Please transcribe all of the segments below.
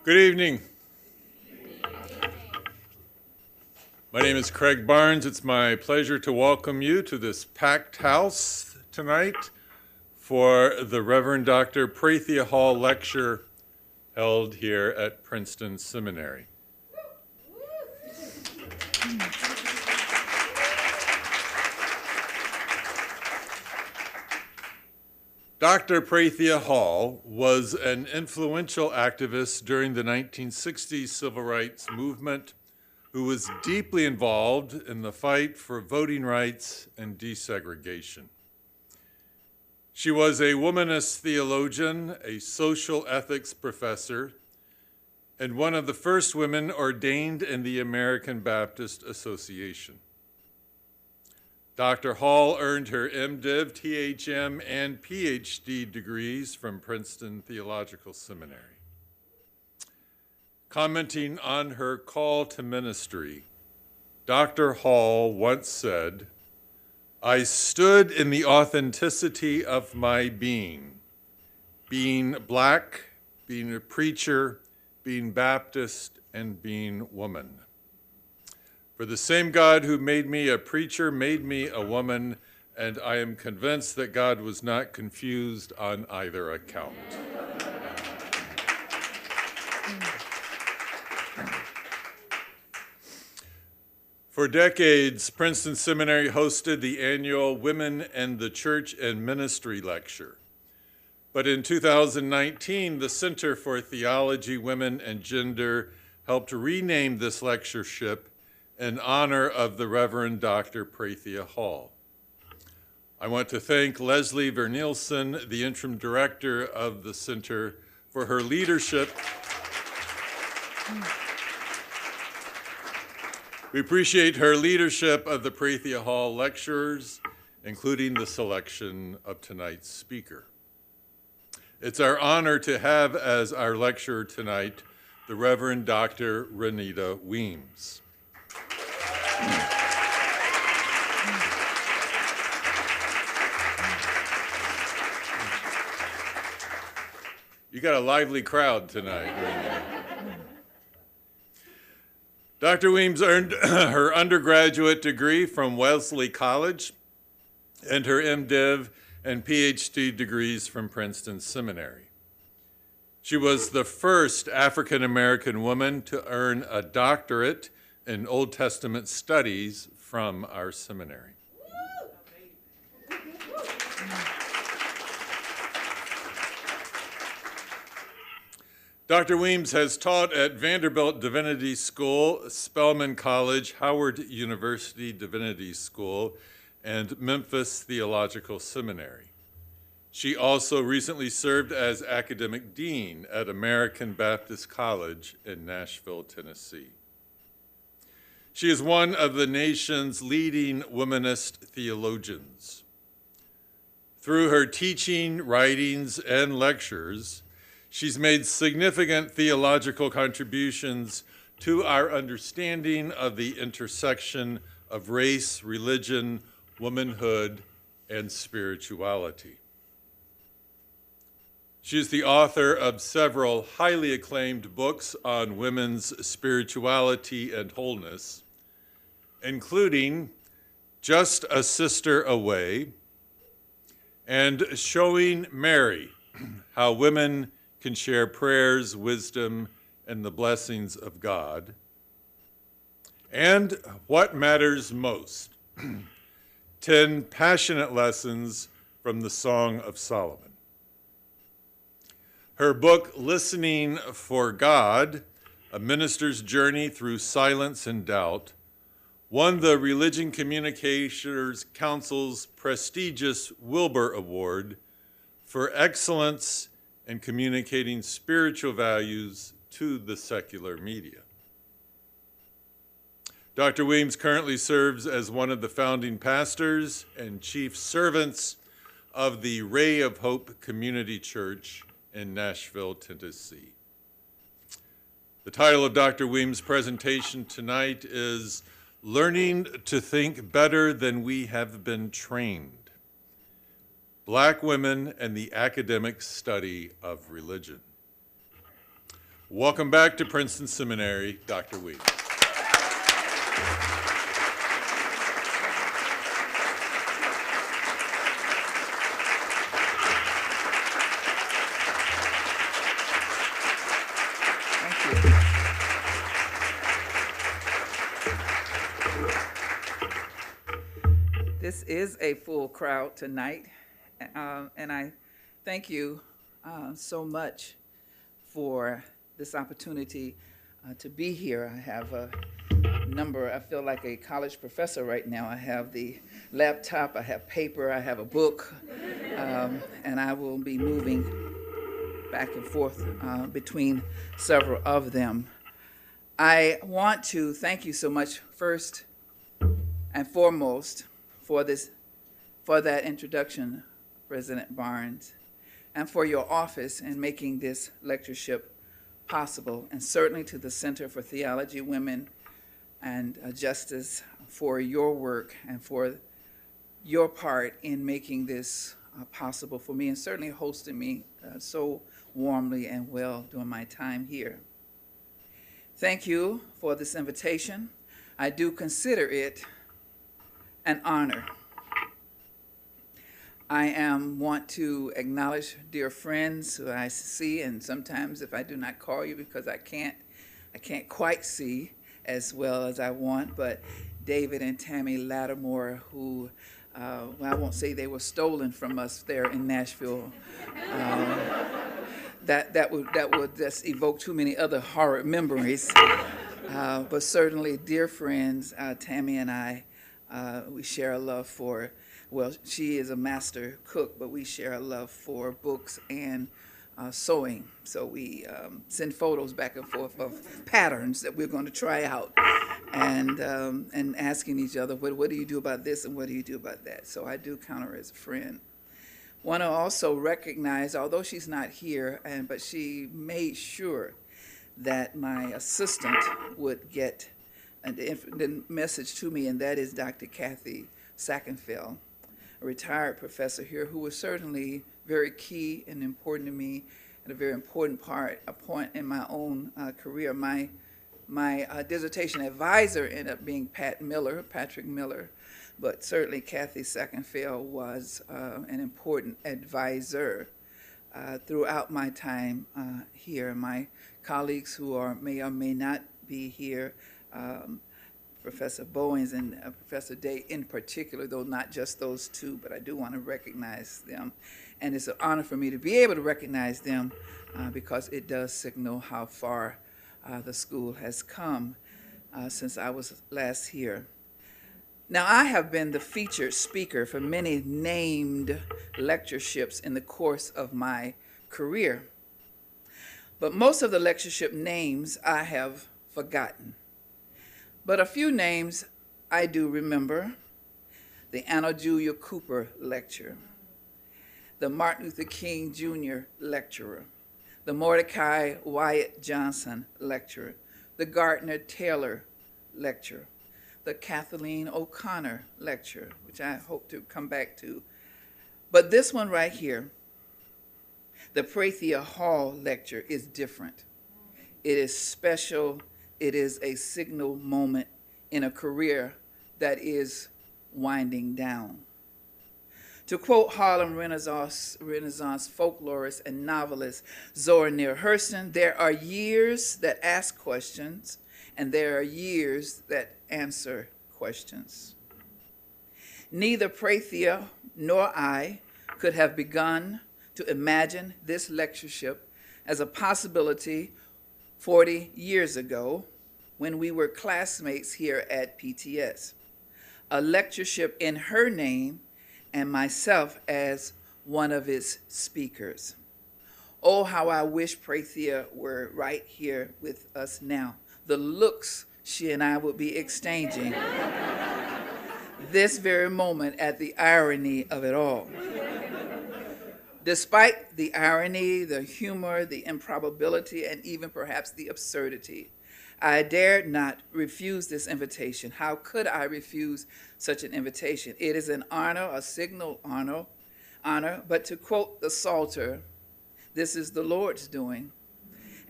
Good evening. My name is Craig Barnes. It's my pleasure to welcome you to this packed house tonight for the Reverend Dr. Prathia Hall lecture held here at Princeton Seminary. Dr. Prathia Hall was an influential activist during the 1960s civil rights movement who was deeply involved in the fight for voting rights and desegregation. She was a womanist theologian, a social ethics professor, and one of the first women ordained in the American Baptist Association. Dr. Hall earned her MDiv, THM, and PhD degrees from Princeton Theological Seminary. Commenting on her call to ministry, Dr. Hall once said, "I stood in the authenticity of my being Black, being a preacher, being Baptist, and being woman. For the same God who made me a preacher made me a woman, and I am convinced that God was not confused on either account." For decades, Princeton Seminary hosted the annual Women and the Church and Ministry Lecture. But in 2019, the Center for Theology, Women, and Gender helped rename this lectureship in honor of the Reverend Dr. Prathia Hall. I want to thank Leslie Vernielsen, the interim director of the center, for her leadership. We appreciate her leadership of the Prathia Hall lecturers, including the selection of tonight's speaker. It's our honor to have as our lecturer tonight the Reverend Dr. Renita Weems. You got a lively crowd tonight. Dr. Weems earned her undergraduate degree from Wellesley College and her MDiv and PhD degrees from Princeton Seminary. She was the first African-American woman to earn a doctorate in Old Testament studies from our seminary. Dr. Weems has taught at Vanderbilt Divinity School, Spelman College, Howard University Divinity School, and Memphis Theological Seminary. She also recently served as academic dean at American Baptist College in Nashville, Tennessee. She is one of the nation's leading womanist theologians. Through her teaching, writings, and lectures, she's made significant theological contributions to our understanding of the intersection of race, religion, womanhood, and spirituality. She is the author of several highly acclaimed books on women's spirituality and wholeness, including Just a Sister Away and Showing Mary, How Women Can Share Prayers, Wisdom, and the Blessings of God, and What Matters Most, 10 Passionate Lessons from the Song of Solomon. Her book, Listening for God, A Minister's Journey Through Silence and Doubt, won the Religion Communicators Council's prestigious Wilbur Award for excellence in communicating spiritual values to the secular media. Dr. Weems currently serves as one of the founding pastors and chief servants of the Ray of Hope Community Church in Nashville, Tennessee. The title of Dr. Weems' presentation tonight is Learning to Think Better Than We Have Been Trained: Black Women and the Academic Study of Religion. Welcome back to Princeton Seminary, Dr. Weems. This is a full crowd tonight, and I thank you so much for this opportunity to be here. I have a number, I feel like a college professor right now. I have the laptop, I have paper, I have a book, and I will be moving back and forth between several of them. I want to thank you so much, first and foremost, for that introduction, President Barnes, and for your office in making this lectureship possible, and certainly to the Center for Theology, Women, and Justice for your work and for your part in making this possible for me, and certainly hosting me so warmly and well during my time here. Thank you for this invitation. I do consider it an honor. I want to acknowledge dear friends who I see, and sometimes if I do not call you because I can't quite see as well as I want, but David and Tammy Lattimore, who, well, I won't say they were stolen from us there in Nashville. That would just evoke too many other horrid memories. But certainly, dear friends, Tammy and I, we share a love for, well, she is a master cook, but we share a love for books and sewing. So we send photos back and forth of patterns that we're going to try out, and asking each other, what do you do about this and what do you do about that? So I do count her as a friend. Want to also recognize, although she's not here, but she made sure that my assistant would get the message to me, and that is Dr. Kathy Sackenfell, a retired professor here who was certainly very key and important to me at a very important point in my own career. My dissertation advisor ended up being Patrick Miller, but certainly Kathy Sackenfell was an important advisor throughout my time here. My colleagues who may or may not be here, Professor Bowens and Professor Day in particular, though not just those two, but I do want to recognize them. And it's an honor for me to be able to recognize them because it does signal how far the school has come since I was last here. Now, I have been the featured speaker for many named lectureships in the course of my career. But most of the lectureship names I have forgotten. But a few names I do remember: the Anna Julia Cooper lecture, the Martin Luther King Jr. lecturer, the Mordecai Wyatt Johnson lecturer, the Gardner Taylor lecturer, the Kathleen O'Connor lecture, which I hope to come back to. But this one right here, the Prathia Hall lecture, is different. It is special. It is a signal moment in a career that is winding down. To quote Harlem Renaissance folklorist and novelist Zora Neale Hurston, there are years that ask questions, and there are years that answer questions. Neither Prathia nor I could have begun to imagine this lectureship as a possibility 40 years ago when we were classmates here at PTS. A lectureship in her name and myself as one of its speakers. Oh, how I wish Prathia were right here with us now. The looks she and I would be exchanging this very moment at the irony of it all. Despite the irony, the humor, the improbability, and even perhaps the absurdity, I dared not refuse this invitation. How could I refuse such an invitation? It is an honor, a signal honor, but to quote the Psalter, this is the Lord's doing,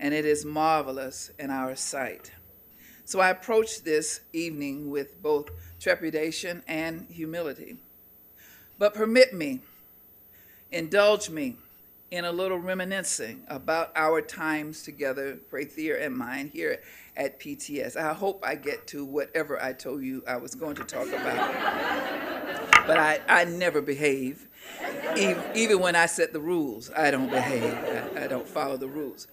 and it is marvelous in our sight. So I approached this evening with both trepidation and humility. But permit me, indulge me in a little reminiscing about our times together, Prathia and mine, here at PTS. I hope I get to whatever I told you I was going to talk about. But I never behave. Even when I set the rules, I don't behave. I don't follow the rules.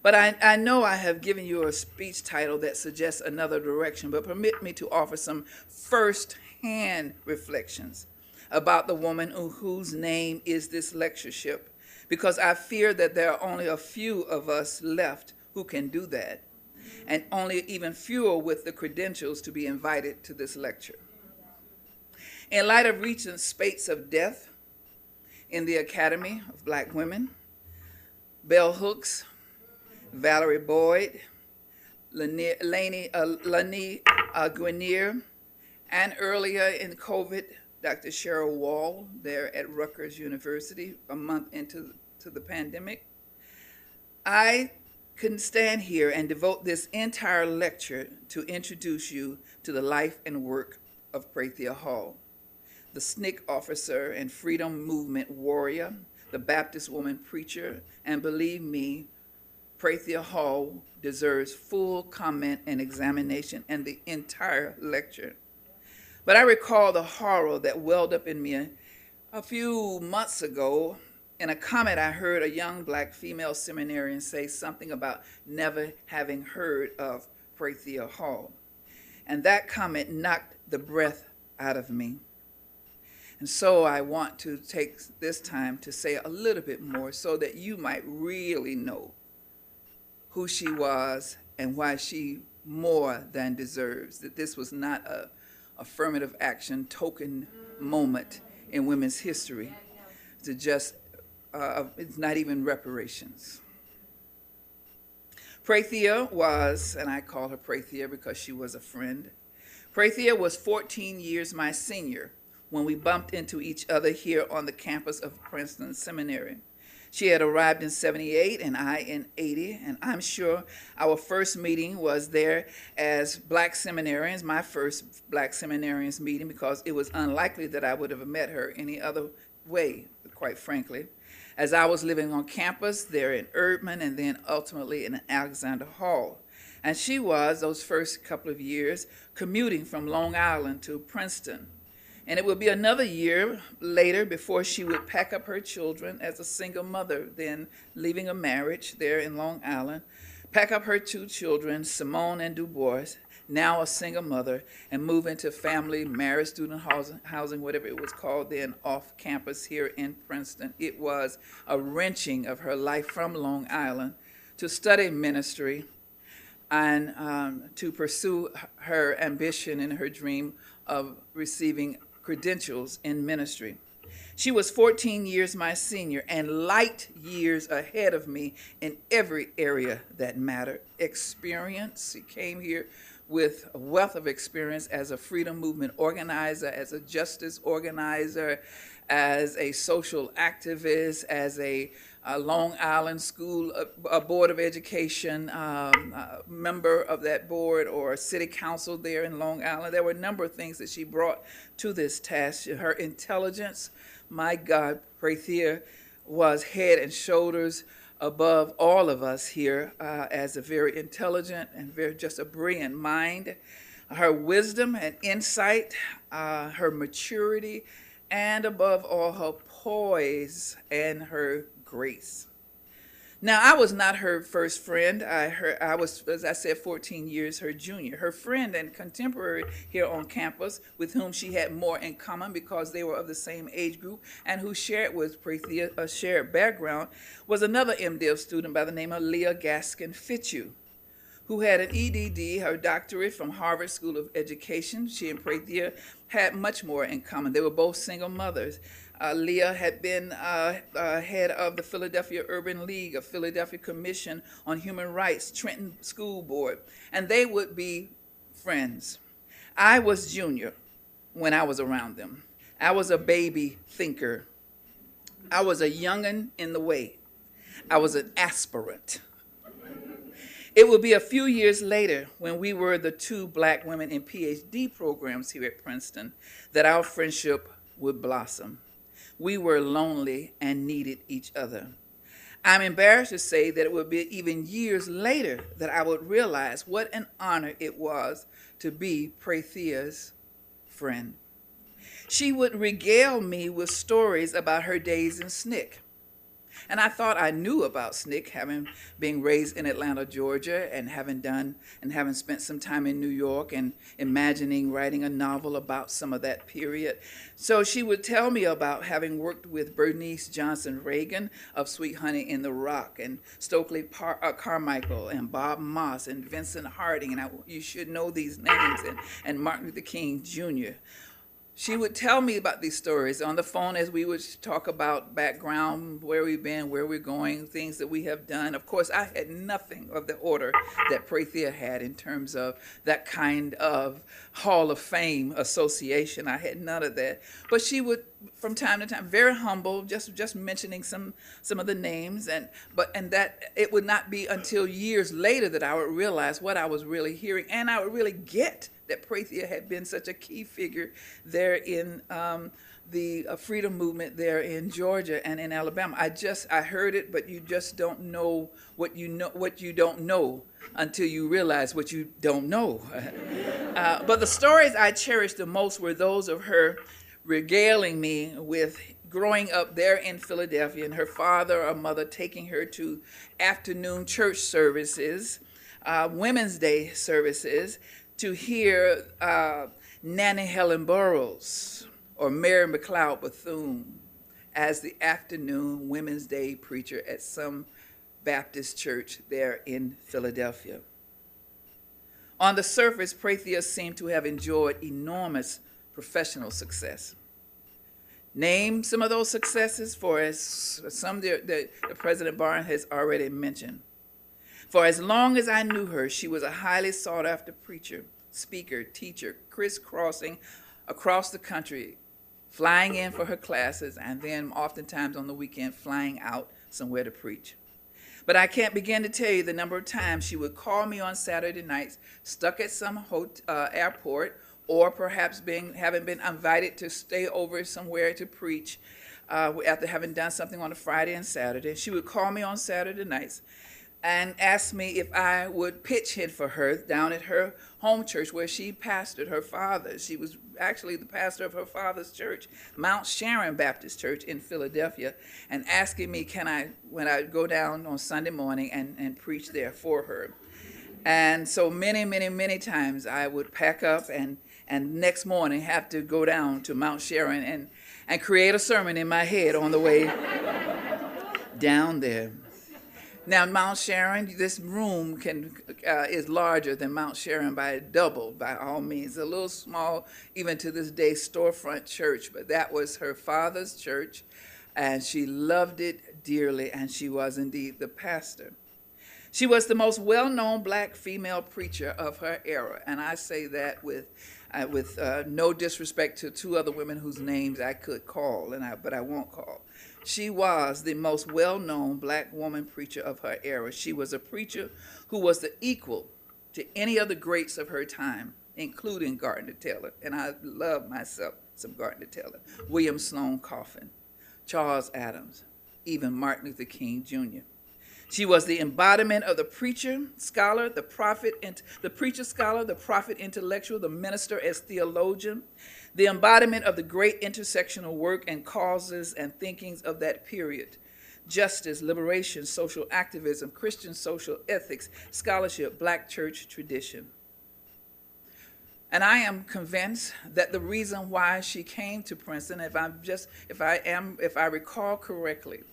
But I know I have given you a speech title that suggests another direction, but permit me to offer some first-hand reflections about the woman whose name is this lectureship, because I fear that there are only a few of us left who can do that, and only even fewer with the credentials to be invited to this lecture. In light of recent spates of death in the Academy of Black Women, Bell Hooks, Valerie Boyd, Lani Guinier, and earlier in COVID, Dr. Cheryl Wall there at Rutgers University a month into the pandemic. I couldn't stand here and devote this entire lecture to introduce you to the life and work of Prathia Hall, the SNCC officer and freedom movement warrior, the Baptist woman preacher, and believe me, Prathia Hall deserves full comment and examination and the entire lecture. But I recall the horror that welled up in me a few months ago. In a comment, I heard a young Black female seminarian say something about never having heard of Prathia Hall. And that comment knocked the breath out of me. And so I want to take this time to say a little bit more so that you might really know who she was and why she more than deserves, that this was not a affirmative action token moment in women's history. It's not even reparations. Prathia was, and I call her Prathia because she was a friend. Prathia was 14 years my senior when we bumped into each other here on the campus of Princeton Seminary. She had arrived in 78 and I in 80, and I'm sure our first meeting was there as Black seminarians, my first Black seminarians meeting, because it was unlikely that I would have met her any other way, quite frankly, as I was living on campus there in Erdman and then ultimately in Alexander Hall. And she was, those first couple of years, commuting from Long Island to Princeton. And it would be another year later before she would pack up her children as a single mother, then leaving a marriage there in Long Island, pack up her two children, Simone and DuBois, now a single mother, and move into family, married student housing, whatever it was called then, off campus here in Princeton. It was a wrenching of her life from Long Island to study ministry and to pursue her ambition and her dream of receiving credentials in ministry. She was 14 years my senior and light years ahead of me in every area that mattered. Experience, she came here with a wealth of experience as a freedom movement organizer, as a justice organizer, as a social activist, as a Long Island School, a Board of Education member of that board, or a city council there in Long Island. There were a number of things that she brought to this task. Her intelligence, my God, Prathia was head and shoulders above all of us here as a very intelligent and just a brilliant mind. Her wisdom and insight, her maturity, and above all, her poise and her grace. Now, I was not her first friend. I was, as I said, 14 years her junior. Her friend and contemporary here on campus, with whom she had more in common because they were of the same age group and who shared with Prathia a shared background, was another MDiv student by the name of Leah Gaskin Fitzhugh, who had an EDD, her doctorate from Harvard School of Education. She and Prathia had much more in common. They were both single mothers. Leah had been head of the Philadelphia Urban League, a Philadelphia Commission on Human Rights, Trenton School Board, and they would be friends. I was junior when I was around them. I was a baby thinker. I was a young'un in the way. I was an aspirant. It would be a few years later, when we were the two black women in PhD programs here at Princeton, that our friendship would blossom. We were lonely and needed each other. I'm embarrassed to say that it would be even years later that I would realize what an honor it was to be Prathia's friend. She would regale me with stories about her days in SNCC. And I thought I knew about SNCC, having been raised in Atlanta, Georgia, and having spent some time in New York and imagining writing a novel about some of that period. So she would tell me about having worked with Bernice Johnson Reagan of Sweet Honey in the Rock, and Stokely Carmichael, and Bob Moss, and Vincent Harding, and you should know these names, and Martin Luther King Jr. She would tell me about these stories on the phone as we would talk about background, where we've been, where we're going, things that we have done. Of course, I had nothing of the order that Prathia had in terms of that kind of Hall of Fame association. I had none of that. But she would, from time to time, very humble, just mentioning some of the names, and that it would not be until years later that I would realize what I was really hearing, and I would really get that Prathia had been such a key figure there in the freedom movement there in Georgia and in Alabama. I heard it, but you just don't know what you don't know until you realize what you don't know. But the stories I cherished the most were those of her regaling me with growing up there in Philadelphia, and her father or mother taking her to afternoon church services, Women's Day services, to hear Nanny Helen Burroughs or Mary McLeod Bethune as the afternoon Women's Day preacher at some Baptist church there in Philadelphia. On the surface, Prathia seemed to have enjoyed enormous professional success. Name some of those successes for us, some that President Barnes has already mentioned. For as long as I knew her, she was a highly sought-after preacher, speaker, teacher, crisscrossing across the country, flying in for her classes, and then oftentimes on the weekend flying out somewhere to preach. But I can't begin to tell you the number of times she would call me on Saturday nights, stuck at some airport, or perhaps having been invited to stay over somewhere to preach after having done something on a Friday and Saturday. She would call me on Saturday nights and asked me if I would pitch hit for her down at her home church where she pastored her father. She was actually the pastor of her father's church, Mount Sharon Baptist Church in Philadelphia, and asking me when I go down on Sunday morning and preach there for her. And so many times I would pack up and next morning have to go down to Mount Sharon and create a sermon in my head on the way down there. Now, Mount Sharon, this room is larger than Mount Sharon by double, by all means. A little small, even to this day, storefront church, but that was her father's church, and she loved it dearly, and she was indeed the pastor. She was the most well-known black female preacher of her era, and I say that with no disrespect to two other women whose names I could call, but I won't call. She was the most well-known black woman preacher of her era. She was a preacher who was the equal to any of the greats of her time, including Gardner Taylor, and I love myself some Gardner Taylor, William Sloane Coffin, Charles Adams, even Martin Luther King Jr. She was the embodiment of the preacher, scholar, the prophet, the preacher, scholar, the prophet, intellectual, the minister as theologian, the embodiment of the great intersectional work and causes and thinkings of that period: justice, liberation, social activism, Christian social ethics, scholarship, black church tradition. And I am convinced that the reason why she came to Princeton, if I recall correctly,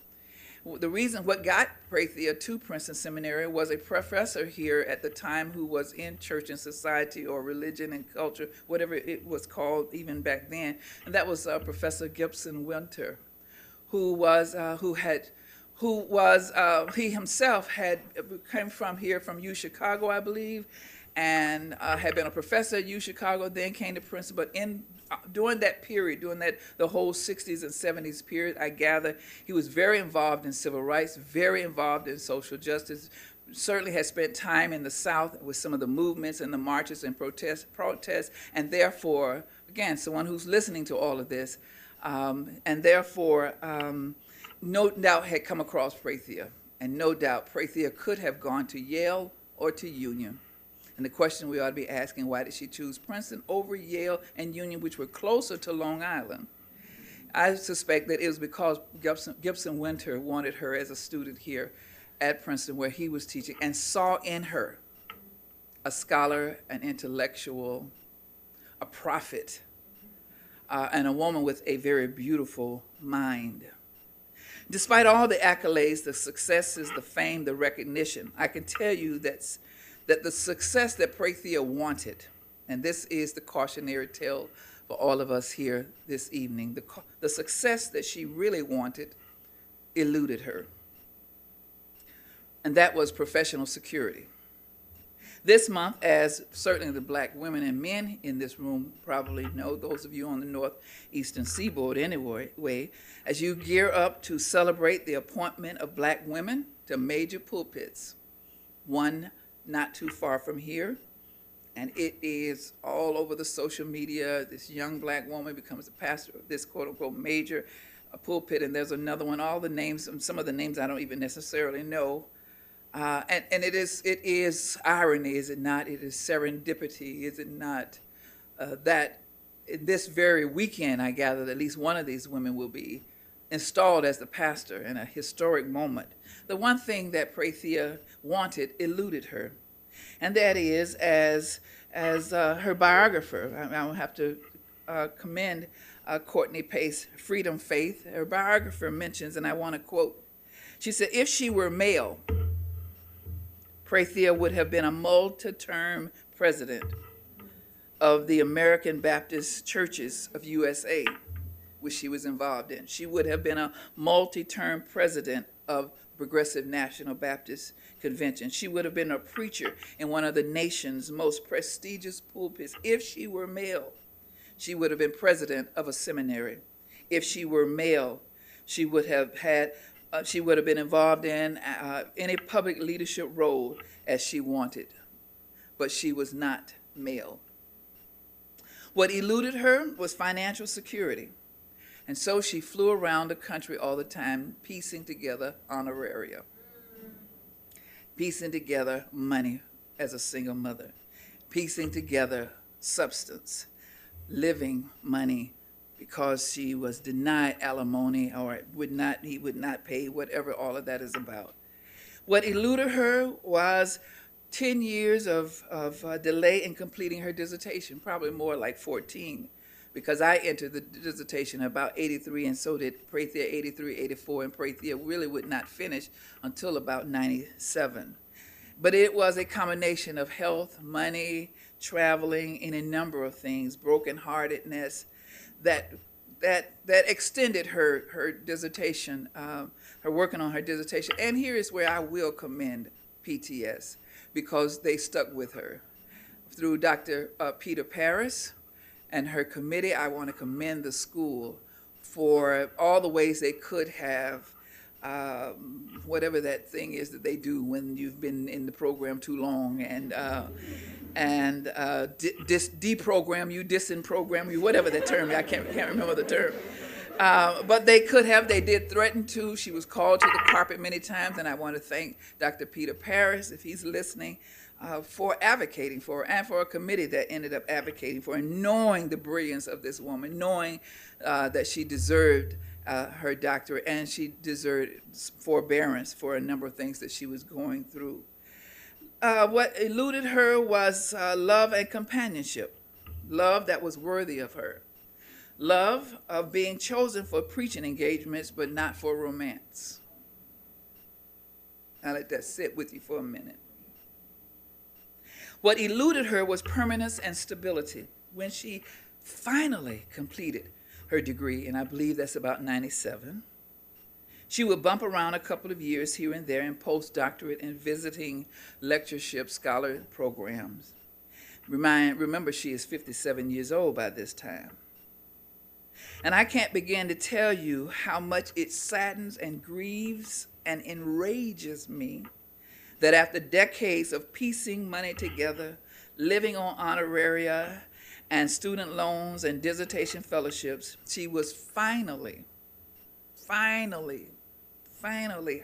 The reason what got Prathia to Princeton Seminary was a professor here at the time who was in church and society or religion and culture, whatever it was called even back then, and that was Professor Gibson Winter, he himself came from here from U Chicago, I believe, and had been a professor at U Chicago, then came to Princeton. But during that period, the whole 60s and 70s period, I gather he was very involved in civil rights, very involved in social justice, certainly has spent time in the South with some of the movements and the marches and protests, and therefore, again, someone who's listening to all of this, and therefore, no doubt had come across Prathia, and no doubt Prathia could have gone to Yale or to Union. And the question we ought to be asking, why did she choose Princeton over Yale and Union, which were closer to Long Island? I suspect that it was because Gibson Winter wanted her as a student here at Princeton, where he was teaching, and saw in her a scholar, an intellectual, a prophet, and a woman with a very beautiful mind. Despite all the accolades, the successes, the fame, the recognition, I can tell you that the success that Prathia wanted, and this is the cautionary tale for all of us here this evening, the success that she really wanted eluded her, and that was professional security. This month, as certainly the black women and men in this room probably know, those of you on the northeastern seaboard anyway, as you gear up to celebrate the appointment of black women to major pulpits, one not too far from here, and it is all over the social media. This young black woman becomes the pastor of this quote-unquote major pulpit, and there's another one, all the names, some of the names I don't even necessarily know. And it is irony, is it not? It is serendipity, is it not? That this very weekend, I gather, that at least one of these women will be installed as the pastor in a historic moment. The one thing that Prathia wanted eluded her, and that is, as her biographer, I will have to commend Courtney Pace, Freedom Faith. Her biographer mentions, and I want to quote, she said, if she were male, Prathia would have been a multi-term president of the American Baptist Churches of USA, which she was involved in. She would have been a multi-term president of Progressive National Baptist Convention. She would have been a preacher in one of the nation's most prestigious pulpits. If she were male, she would have been president of a seminary. If she were male, she would have been involved in any public leadership role as she wanted, but she was not male. What eluded her was financial security, and so she flew around the country all the time, piecing together honoraria, piecing together money as a single mother, piecing together substance, living money, because she was denied alimony, or he would not pay, whatever all of that is about. What eluded her was 10 years of delay in completing her dissertation, probably more like 14, because I entered the dissertation about 83, and so did Prathia, 83, 84, and Prathia really would not finish until about 97. But it was a combination of health, money, traveling, and a number of things, brokenheartedness, that extended her dissertation, her working on her dissertation. And here is where I will commend PTS, because they stuck with her. Through Dr. Peter Paris and her committee, I want to commend the school for all the ways they could have, whatever that thing is that they do when you've been in the program too long, and deprogram you, disenprogram you, whatever the term, I can't remember the term. But they could have, they did threaten to. She was called to the carpet many times, and I want to thank Dr. Peter Paris, if he's listening, for advocating for her, and for a committee that ended up advocating for her, knowing the brilliance of this woman, knowing that she deserved her doctorate, and she deserved forbearance for a number of things that she was going through. What eluded her was love and companionship, love that was worthy of her, love of being chosen for preaching engagements, but not for romance. I'll let that sit with you for a minute. What eluded her was permanence and stability. When she finally completed her degree, and I believe that's about 97, she would bump around a couple of years here and there in postdoctorate and visiting lectureship scholar programs. Remember, she is 57 years old by this time. And I can't begin to tell you how much it saddens and grieves and enrages me that after decades of piecing money together, living on honoraria and student loans and dissertation fellowships, she was finally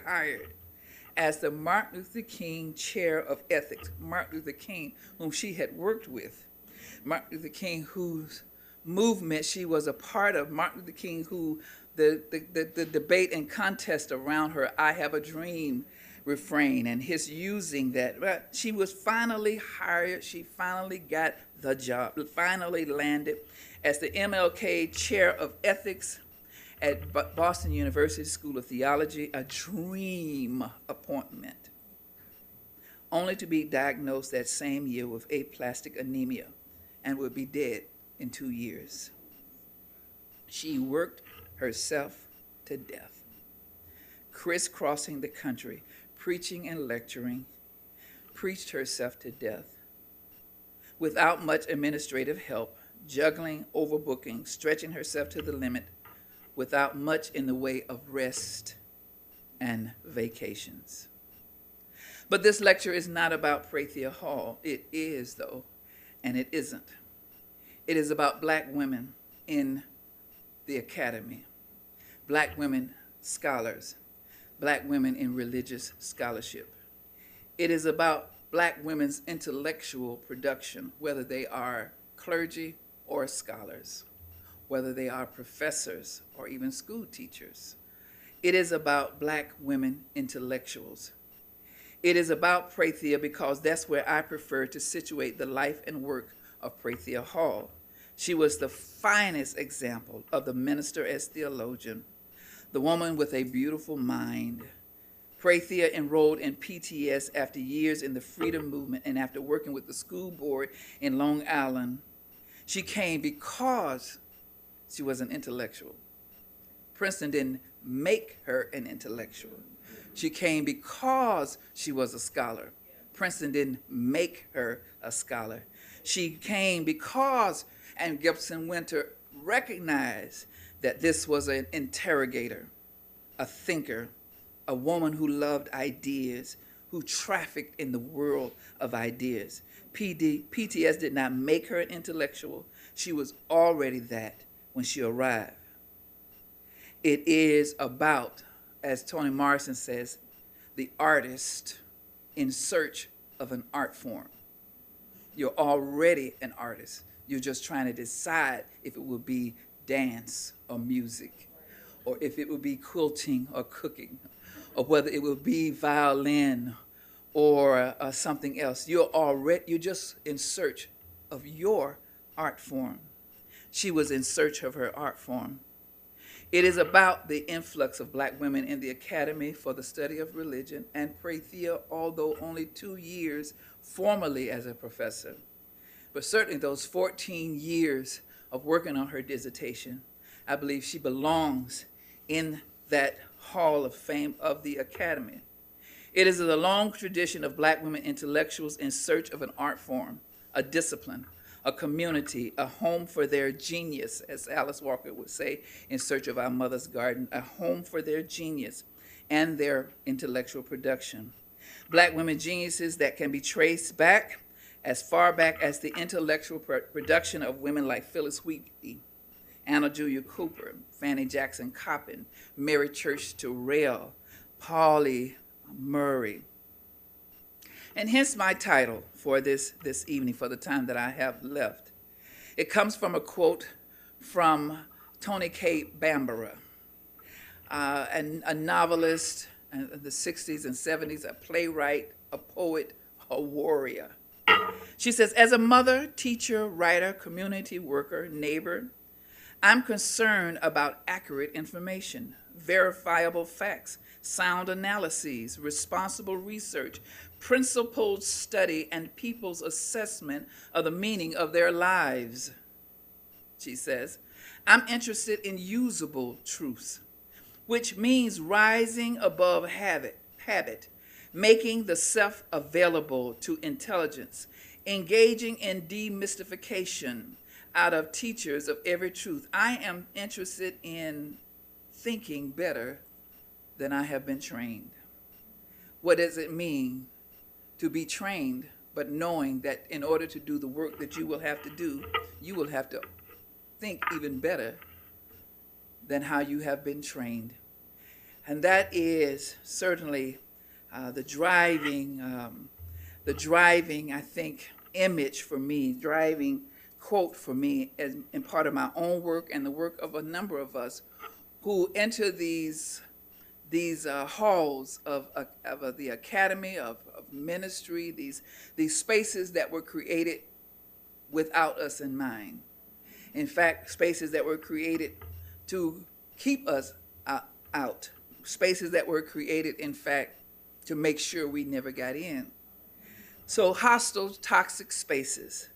hired as the Martin Luther King Chair of Ethics. Martin Luther King, whom she had worked with. Martin Luther King, whose movement she was a part of. Martin Luther King, who the debate and contest around her "I Have a Dream" refrain and his using that. But she was finally hired. She finally got the job, finally landed as the MLK Chair of Ethics at Boston University School of Theology, a dream appointment, only to be diagnosed that same year with aplastic anemia and would be dead in 2 years. She worked herself to death, crisscrossing the country, preaching and lecturing, preached herself to death without much administrative help, juggling, overbooking, stretching herself to the limit, without much in the way of rest and vacations. But this lecture is not about Prathia Hall. It is, though, and it isn't. It is about black women in the academy, black women scholars, black women in religious scholarship. It is about black women's intellectual production, whether they are clergy or scholars, whether they are professors or even school teachers. It is about black women intellectuals. It is about Prathia because that's where I prefer to situate the life and work of Prathia Hall. She was the finest example of the minister as theologian, the woman with a beautiful mind. Prathia enrolled in PTS after years in the freedom movement and after working with the school board in Long Island. She came because she was an intellectual. Princeton didn't make her an intellectual. She came because she was a scholar. Princeton didn't make her a scholar. She came because, and Gibson Winter recognized that this was an interrogator, a thinker, a woman who loved ideas, who trafficked in the world of ideas. PTS did not make her an intellectual. She was already that when she arrived. It is about, as Toni Morrison says, the artist in search of an art form. You're already an artist. You're just trying to decide if it will be dance or music, or if it will be quilting or cooking, or whether it will be violin or something else. You're just in search of your art form. She was in search of her art form. It is about the influx of black women in the Academy for the Study of Religion, and Prathia, although only 2 years formally as a professor, but certainly those 14 years of working on her dissertation, I believe she belongs in that Hall of Fame of the Academy. It is a long tradition of black women intellectuals in search of an art form, a discipline, a community, a home for their genius, as Alice Walker would say in Search of Our Mother's Garden, a home for their genius and their intellectual production. Black women geniuses that can be traced back as far back as the intellectual production of women like Phyllis Wheatley, Anna Julia Cooper, Fannie Jackson Coppin, Mary Church Terrell, Pauli Murray. And hence my title for this evening, for the time that I have left. It comes from a quote from Tony K. Bambara, a novelist in the 60s and 70s, a playwright, a poet, a warrior. She says, as a mother, teacher, writer, community worker, neighbor, I'm concerned about accurate information, verifiable facts, sound analyses, responsible research, principled study, and people's assessment of the meaning of their lives. She says, I'm interested in usable truths, which means rising above habit, making the self available to intelligence, engaging in demystification out of teachers of every truth. I am interested in thinking better than I have been trained. What does it mean to be trained, but knowing that in order to do the work that you will have to do, you will have to think even better than how you have been trained? And that is certainly the driving, I think, image for me, driving quote for me as in part of my own work and the work of a number of us who enter these halls of the academy of ministry, these spaces that were created without us in mind. In fact, spaces that were created to keep us out, spaces that were created, in fact, to make sure we never got in. So hostile, toxic spaces,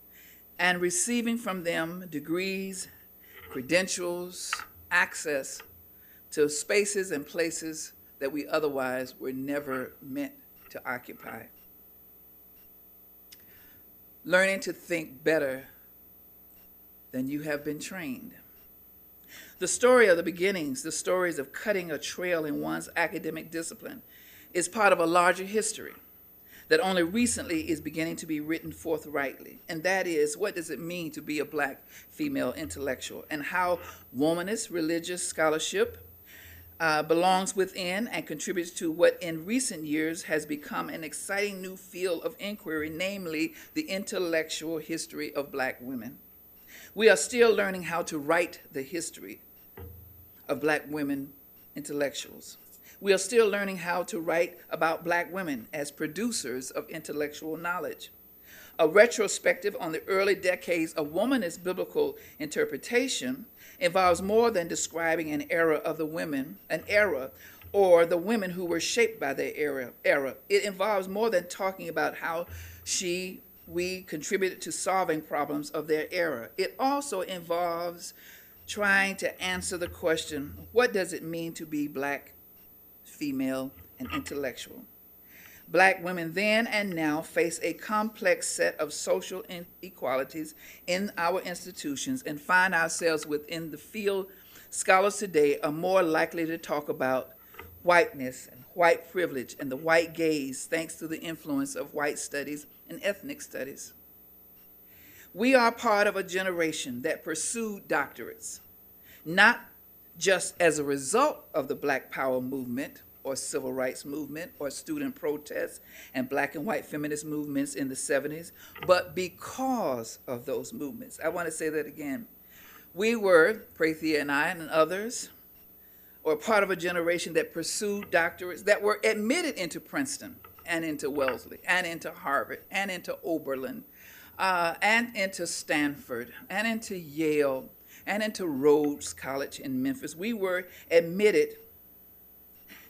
and receiving from them degrees, credentials, access to spaces and places that we otherwise were never meant to occupy. Learning to think better than you have been trained. The story of the beginnings, the stories of cutting a trail in one's academic discipline, is part of a larger history that only recently is beginning to be written forthrightly. And that is, what does it mean to be a Black female intellectual, and how womanist religious scholarship belongs within and contributes to what in recent years has become an exciting new field of inquiry, namely the intellectual history of Black women. We are still learning how to write the history of Black women intellectuals. We are still learning how to write about Black women as producers of intellectual knowledge. A retrospective on the early decades of womanist biblical interpretation involves more than describing an era of the women, an era, or the women who were shaped by their era. It involves more than talking about how we contributed to solving problems of their era. It also involves trying to answer the question, what does it mean to be Black, female, and intellectual? Black women then and now face a complex set of social inequalities in our institutions and find ourselves within the field scholars today are more likely to talk about whiteness and white privilege and the white gaze, thanks to the influence of white studies and ethnic studies. We are part of a generation that pursued doctorates, not just as a result of the Black Power movement or civil rights movement or student protests and Black and white feminist movements in the 70s, but because of those movements. I want to say that again. We were, Prathia and I and others, or part of a generation that pursued doctorates that were admitted into Princeton and into Wellesley and into Harvard and into Oberlin and into Stanford and into Yale and into Rhodes College in Memphis. We were admitted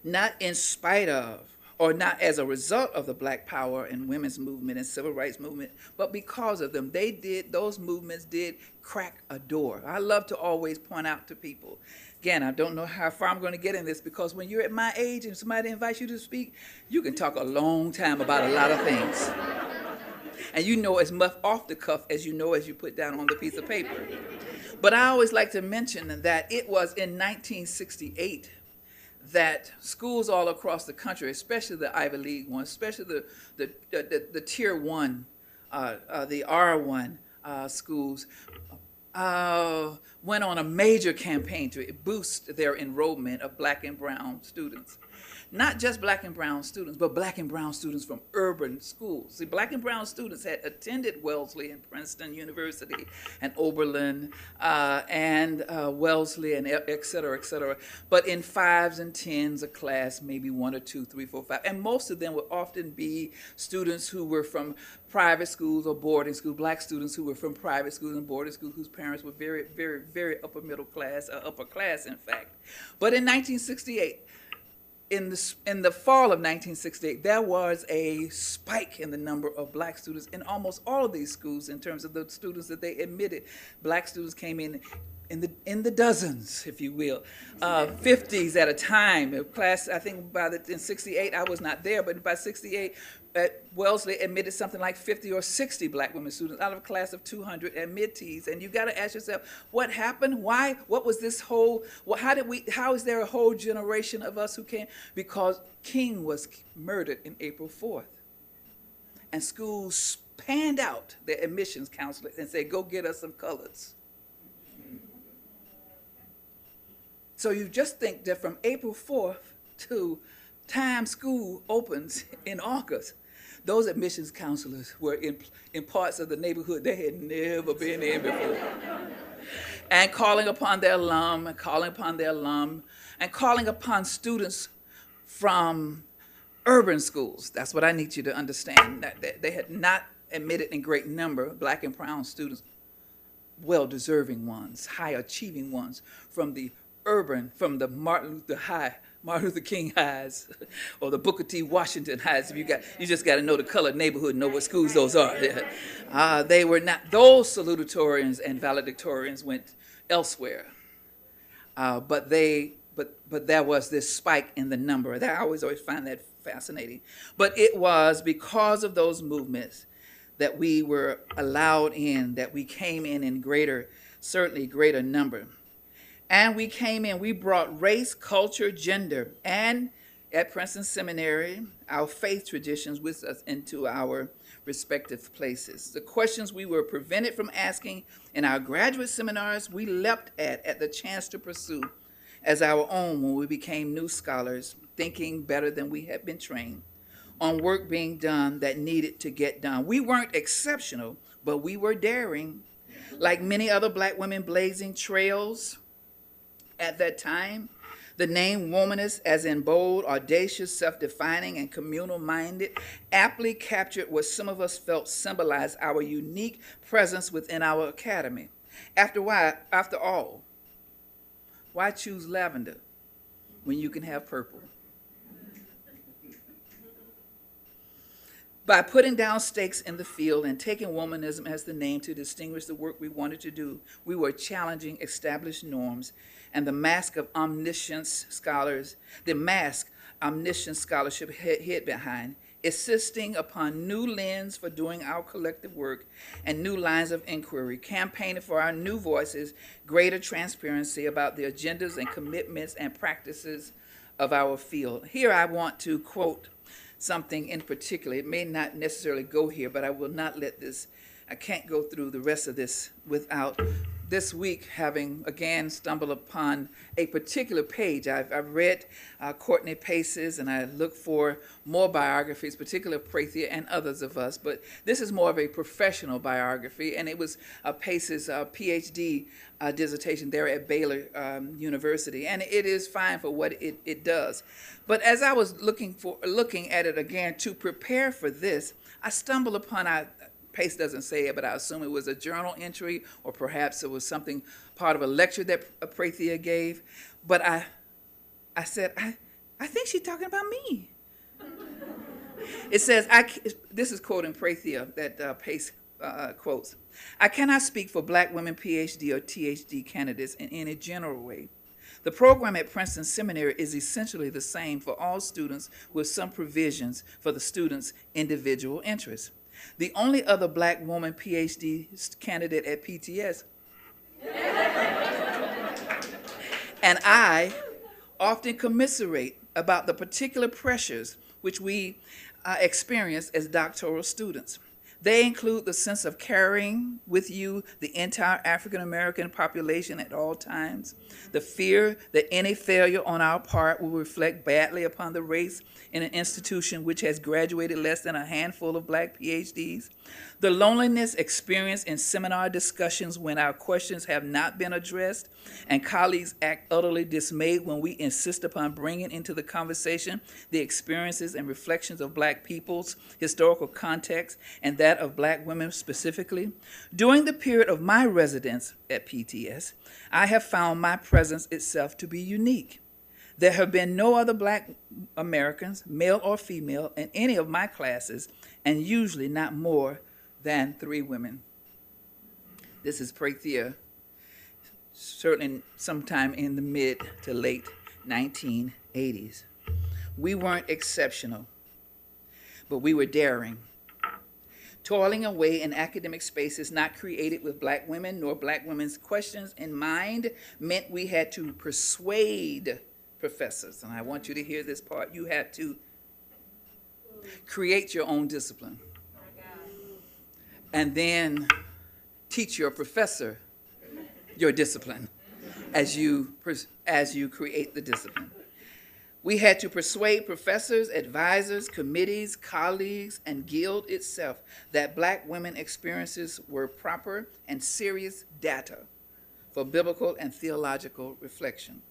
not in spite of or not as a result of the Black Power and women's movement and civil rights movement, but because of them. Those movements did crack a door. I love to always point out to people, again, I don't know how far I'm going to get in this, because when you're at my age and somebody invites you to speak, you can talk a long time about a lot of things. And you know as much off the cuff as you know as you put down on the piece of paper. But I always like to mention that it was in 1968 that schools all across the country, especially the Ivy League ones, especially the Tier 1, the R1 schools, went on a major campaign to boost their enrollment of Black and brown students. not just black and brown students, but black and brown students from urban schools. See, black and brown students had attended Wellesley and Princeton University and Oberlin and Wellesley and et cetera, et cetera. But in 5s and 10s a class, maybe 1 or 2, 3, 4, 5. And most of them would often be students who were from private schools or boarding schools, black students who were from private schools and boarding schools whose parents were very, very, very upper middle class, upper class, in fact. But in 1968, in the fall of 1968, there was a spike in the number of black students in almost all of these schools in terms of the students that they admitted. Black students came in the dozens, if you will, 50s at a time. Class, I think in 68, I was not there, but by 68, Wellesley admitted something like 50 or 60 black women students out of a class of 200 admittees. And you got to ask yourself, what happened? Why? What was this whole? How is there a whole generation of us who came? Because King was murdered in April 4th, and schools panned out their admissions counselors and said, "Go get us some colors." So you just think that from April 4th to time school opens in August, those admissions counselors were in parts of the neighborhood they had never been in before. And calling upon their alum, and calling upon their alum, and calling upon students from urban schools. That's what I need you to understand, that they had not admitted in great number black and brown students, well-deserving ones, high-achieving ones from the urban, from the Martin Luther King highs, or the Booker T. Washington highs. You just got to know the colored neighborhood and know what schools those are. They were not, those salutatorians and valedictorians went elsewhere. But there was this spike in the number. I always find that fascinating. But it was because of those movements that we were allowed in, that we came in certainly greater number. And we came in, we brought race, culture, gender, and at Princeton Seminary, our faith traditions with us into our respective places. The questions we were prevented from asking in our graduate seminars, we leapt at the chance to pursue as our own when we became new scholars, thinking better than we had been trained, on work being done that needed to get done. We weren't exceptional, but we were daring. Like many other black women blazing trails at that time, the name Womanist, as in bold, audacious, self-defining, and communal-minded, aptly captured what some of us felt symbolized our unique presence within our academy. After all, why choose lavender when you can have purple? By putting down stakes in the field and taking womanism as the name to distinguish the work we wanted to do, we were challenging established norms and the mask omniscient scholarship hid behind, insisting upon new lens for doing our collective work and new lines of inquiry, campaigning for our new voices, greater transparency about the agendas and commitments and practices of our field. Here I want to quote something in particular. It may not necessarily go here, but I will not let this, I can't go through the rest of this without this week having again stumbled upon a particular page. I've read Courtney Pace's, and I look for more biographies, particularly of Prathia and others of us, but this is more of a professional biography, and it was Pace's PhD dissertation there at Baylor University, and it is fine for what it does. But as I was looking at it again to prepare for this, I stumbled upon, Pace doesn't say it, but I assume it was a journal entry, or perhaps it was something, part of a lecture that Prathia gave. But I said, I think she's talking about me. It says, this is quoting Prathia that Pace quotes, "I cannot speak for black women PhD or THD candidates in any general way. The program at Princeton Seminary is essentially the same for all students with some provisions for the student's individual interests. The only other black woman PhD candidate at PTS and I often commiserate about the particular pressures which we experience as doctoral students. They include the sense of carrying with you the entire African American population at all times, the fear that any failure on our part will reflect badly upon the race in an institution which has graduated less than a handful of Black PhDs, the loneliness experienced in seminar discussions when our questions have not been addressed and colleagues act utterly dismayed when we insist upon bringing into the conversation the experiences and reflections of Black people's historical context and that of Black women specifically. During the period of my residence at PTS, I have found my presence itself to be unique. There have been no other Black Americans, male or female, in any of my classes, and usually not more than 3 women. This is Prathia, certainly sometime in the mid to late 1980s. We weren't exceptional, but we were daring. Toiling away in academic spaces not created with Black women nor Black women's questions in mind meant we had to persuade professors, and I want you to hear this part, you had to create your own discipline and then teach your professor your discipline as you create the discipline. We had to persuade professors, advisors, committees, colleagues, and Guild itself that Black women experiences were proper and serious data for biblical and theological reflection.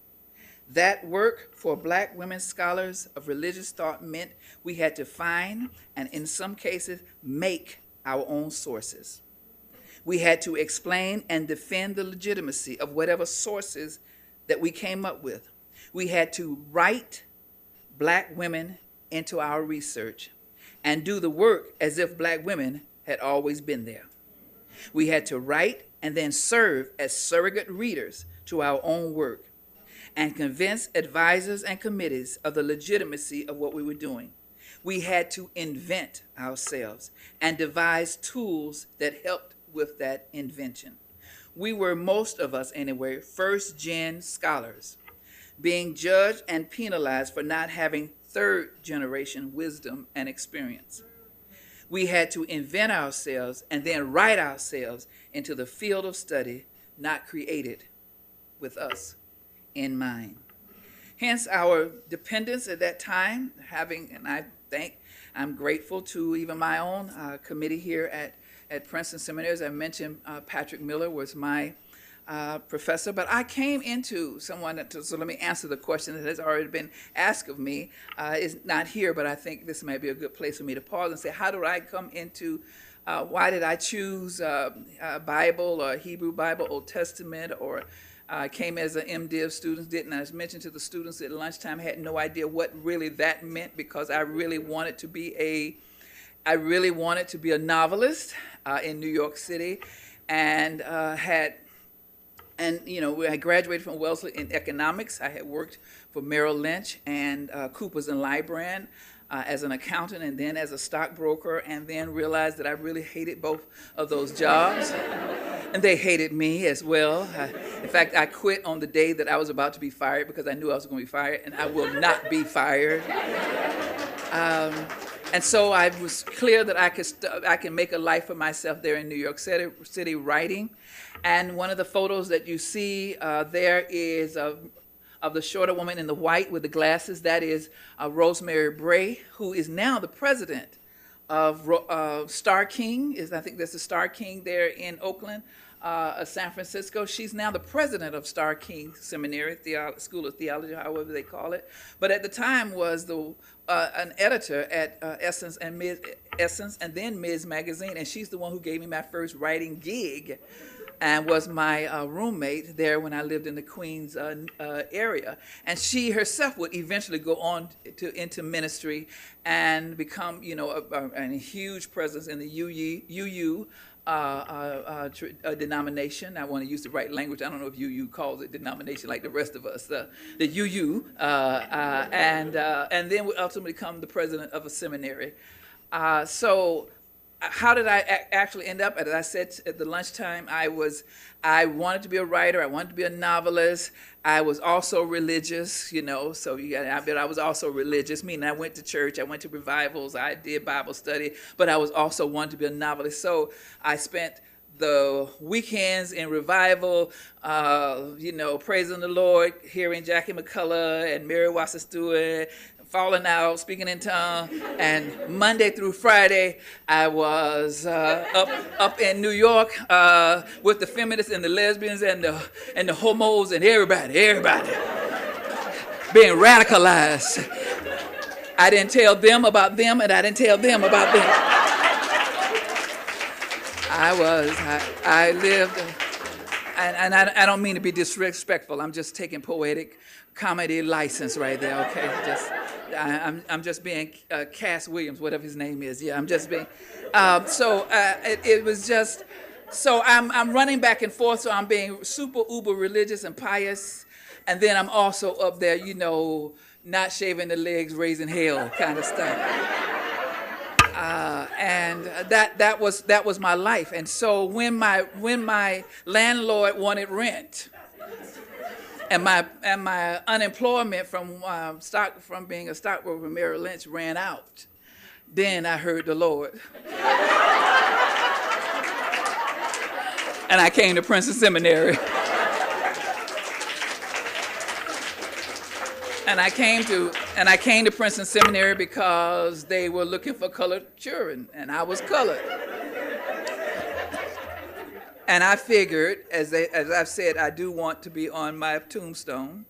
That work for Black women scholars of religious thought meant we had to find, and in some cases, make our own sources. We had to explain and defend the legitimacy of whatever sources that we came up with. We had to write Black women into our research and do the work as if Black women had always been there. We had to write and then serve as surrogate readers to our own work and convince advisors and committees of the legitimacy of what we were doing. We had to invent ourselves and devise tools that helped with that invention. We were, most of us anyway, first-gen scholars, being judged and penalized for not having third-generation wisdom and experience. We had to invent ourselves and then write ourselves into the field of study not created with us in mind. Hence our dependence at that time, and I'm grateful to even my own committee here at Princeton Seminary. As I mentioned, Patrick Miller was my professor, but I came into so let me answer the question that has already been asked of me. Is not here, but I think this might be a good place for me to pause and say, how did I come into, why did I choose Bible or Hebrew Bible, Old Testament, or came as an MDiv student, didn't I? Mentioned to the students at lunchtime, I had no idea what really that meant because I really wanted to be a novelist in New York City, and I graduated from Wellesley in economics. I had worked for Merrill Lynch and Coopers and Lybrand as an accountant and then as a stockbroker, and then realized that I really hated both of those jobs. And they hated me as well. In fact, I quit on the day that I was about to be fired because I knew I was going to be fired, and I will not be fired. And so I was clear that I can make a life for myself there in New York City writing. And one of the photos that you see there is of the shorter woman in the white with the glasses. That is Rosemary Bray, who is now the president of Star King. I think there's a Star King there in Oakland, San Francisco. She's now the president of Star King Seminary, School of Theology, however they call it. But at the time was an editor at Essence and then Ms. Magazine, and she's the one who gave me my first writing gig and was my roommate there when I lived in the Queens area. And she herself would eventually go on into ministry and become, a huge presence in the UU denomination. I want to use the right language. I don't know if UU calls it denomination like the rest of us. The UU, and then would ultimately become the president of a seminary. So how did I actually end up? As I said at the lunchtime, I wanted to be a writer. I wanted to be a novelist. I was also religious, so I was also religious, meaning I went to church, I went to revivals, I did Bible study, but I was also wanted to be a novelist. So I spent the weekends in revival, praising the Lord, hearing Jackie McCullough and Mary Watson Stewart, falling out, speaking in tongues. And Monday through Friday, I was up in New York with the feminists and the lesbians and the homos and everybody being radicalized. I didn't tell them about them, and I didn't tell them about them. I lived, and I don't mean to be disrespectful. I'm just taking poetic comedy license right there, okay? I'm just being Cass Williams, whatever his name is. Yeah, I'm just being. It was just. So I'm running back and forth. So I'm being super uber religious and pious, and then I'm also up there, not shaving the legs, raising hell kind of stuff. And that was my life. And so when my landlord wanted rent, and my unemployment from being a stockbroker in Merrill Lynch ran out, then I heard the Lord, and I came to Princeton Seminary. And I came to Princeton Seminary because they were looking for colored children, and I was colored. And I figured, as I've said, I do want to be on my tombstone.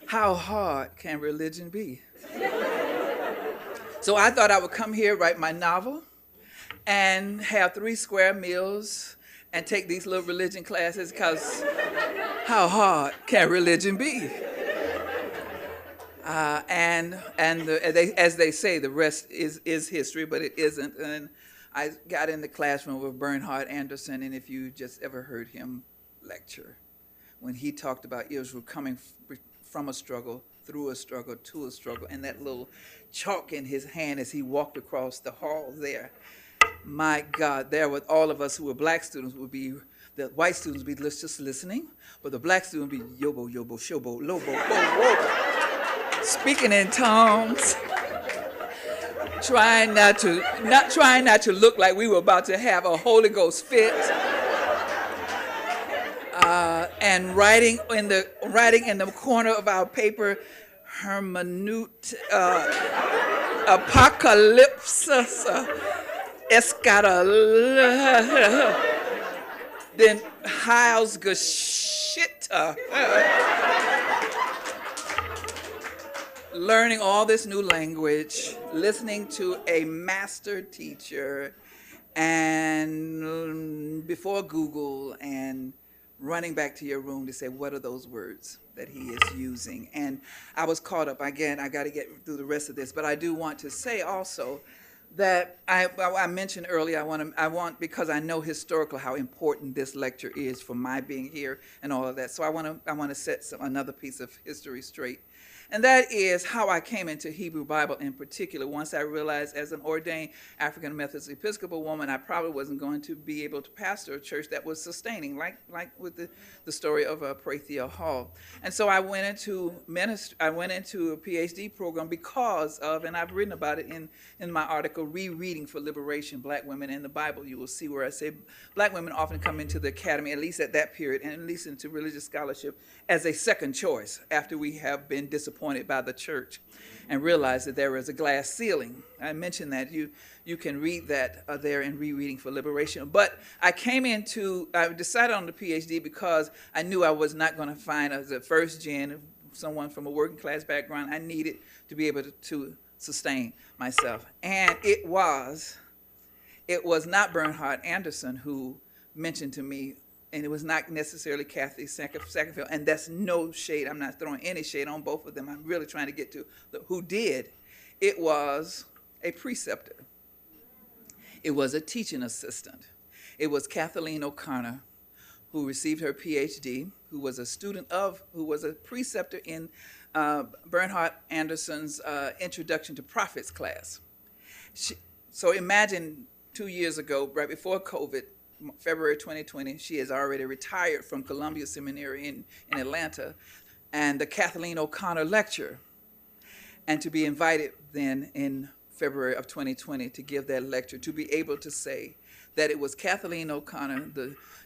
How hard can religion be? So I thought I would come here, write my novel, and have 3 square meals, and take these little religion classes, because how hard can religion be? As they say, the rest is history, but it isn't. And I got in the classroom with Bernhard Anderson, and if you just ever heard him lecture, when he talked about Israel coming from a struggle, through a struggle, to a struggle, and that little chalk in his hand as he walked across the hall there, my God, there with all of us who were black students the white students would be just listening, but the black students would be yobo, yobo, shobo, lobo, bo, wobo, speaking in tongues, trying not to look like we were about to have a Holy Ghost fit, and writing in the corner of our paper, hermeneut, apocalypsis, eschatology, then Heilsgeschichte. Learning all this new language, listening to a master teacher, and before Google, and running back to your room to say, what are those words that he is using? And I was caught up. Again, I got to get through the rest of this, but I do want to say also that I mentioned earlier, I want because I know historically how important this lecture is for my being here and all of that. So I want to set another piece of history straight. And that is how I came into Hebrew Bible in particular. Once I realized as an ordained African Methodist Episcopal woman, I probably wasn't going to be able to pastor a church that was sustaining, like with the story of Prathia Hall. And so I went into ministry. I went into a PhD program because of, and I've written about it in my article, Rereading for Liberation, Black Women in the Bible. You will see where I say Black women often come into the academy, at least at that period, and at least into religious scholarship, as a second choice after we have been disappointed by the church and realize that there is a glass ceiling. I mentioned that. You can read that there in Rereading for Liberation. But I decided on the PhD because I knew I was not going to find, as a first gen, someone from a working class background. I needed to be able to sustain myself. And it was not Bernhard Anderson who mentioned to me, and it was not necessarily Kathy Sackenfell, and that's no shade. I'm not throwing any shade on both of them. I'm really trying to get to who did. It was a preceptor. It was a teaching assistant. It was Kathleen O'Connor, who received her PhD, who was a preceptor in Bernhard Anderson's Introduction to Prophets class. So imagine 2 years ago, right before COVID, February 2020, she has already retired from Columbia Seminary in Atlanta and the Kathleen O'Connor Lecture, and to be invited then in February of 2020 to give that lecture, to be able to say that it was Kathleen O'Connor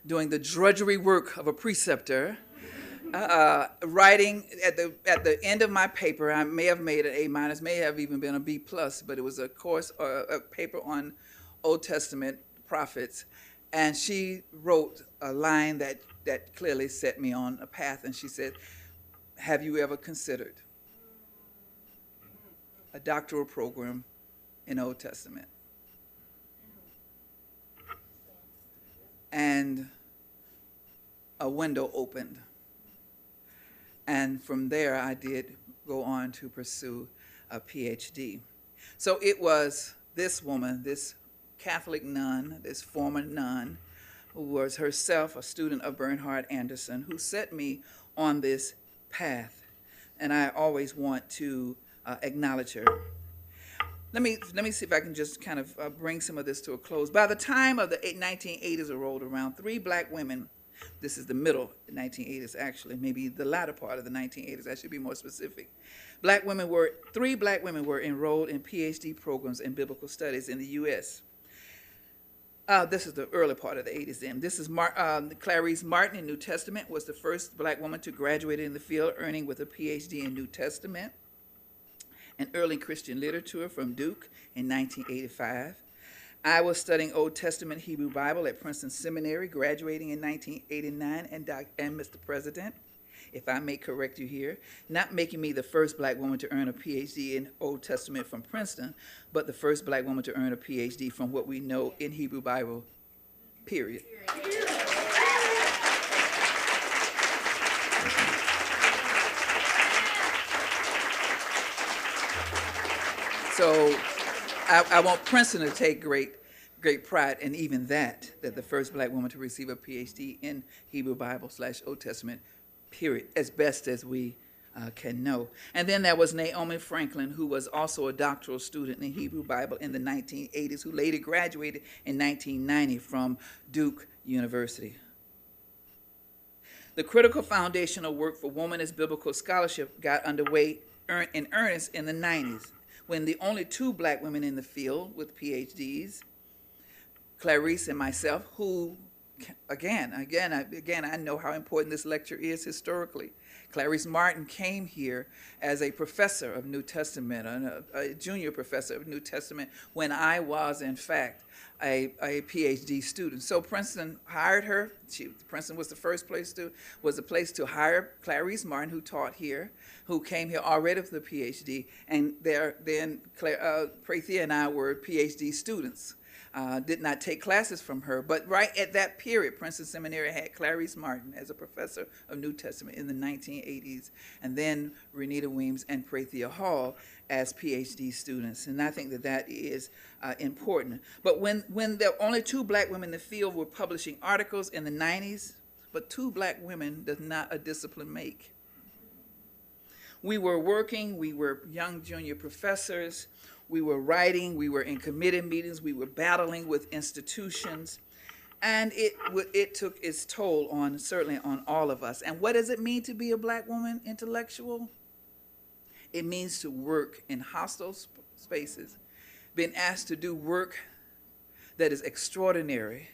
doing the drudgery work of a preceptor, writing at the end of my paper. I may have made an A-, may have even been a B+, but it was a course or a paper on Old Testament prophets, and she wrote a line that clearly set me on a path, and she said, "Have you ever considered a doctoral program in Old Testament?" And a window opened. And from there, I did go on to pursue a PhD. So it was this woman, this Catholic nun, this former nun, who was herself a student of Bernhard Anderson, who set me on this path. And I always want to acknowledge her. Let me see if I can just kind of bring some of this to a close. By the time of the 1980s rolled around, 3 black women, this is the middle 1980s actually, maybe the latter part of the 1980s, I should be more specific. 3 black women were enrolled in PhD programs in biblical studies in the U.S. This is the early part of the 80s then. This is Clarice Martin in New Testament was the first black woman to graduate in the field, earning with a PhD in New Testament and early Christian literature from Duke in 1985. I was studying Old Testament Hebrew Bible at Princeton Seminary, graduating in 1989, and Mr. President, if I may correct you here, not making me the first black woman to earn a PhD in Old Testament from Princeton, but the first black woman to earn a PhD from what we know in Hebrew Bible, period. So I want Princeton to take great pride in even that the first black woman to receive a PhD in Hebrew Bible / Old Testament, period, as best as we can know. And then there was Naomi Franklin, who was also a doctoral student in Hebrew Bible in the 1980s, who later graduated in 1990 from Duke University. The critical foundational work for womanist biblical scholarship got underway in earnest in the 90s, when the only 2 black women in the field with PhDs, Clarice and myself, who, again, I know how important this lecture is historically. Clarice Martin came here as a professor of New Testament, a junior professor of New Testament, when I was, in fact, a PhD student. So Princeton hired her. Princeton was the place to hire Clarice Martin, who taught here, who came here already for the PhD, and then Prathia and I were PhD students. Did not take classes from her, but right at that period, Princeton Seminary had Clarice Martin as a professor of New Testament in the 1980s, and then Renita Weems and Prathia Hall as PhD students, and I think that is important. But when there were only 2 black women in the field were publishing articles in the 90s, but 2 black women does not a discipline make. We were working, we were young junior professors, we were writing, we were in committee meetings, we were battling with institutions, and it took its toll certainly on all of us. And what does it mean to be a black woman intellectual? It means to work in hostile spaces, being asked to do work that is extraordinary,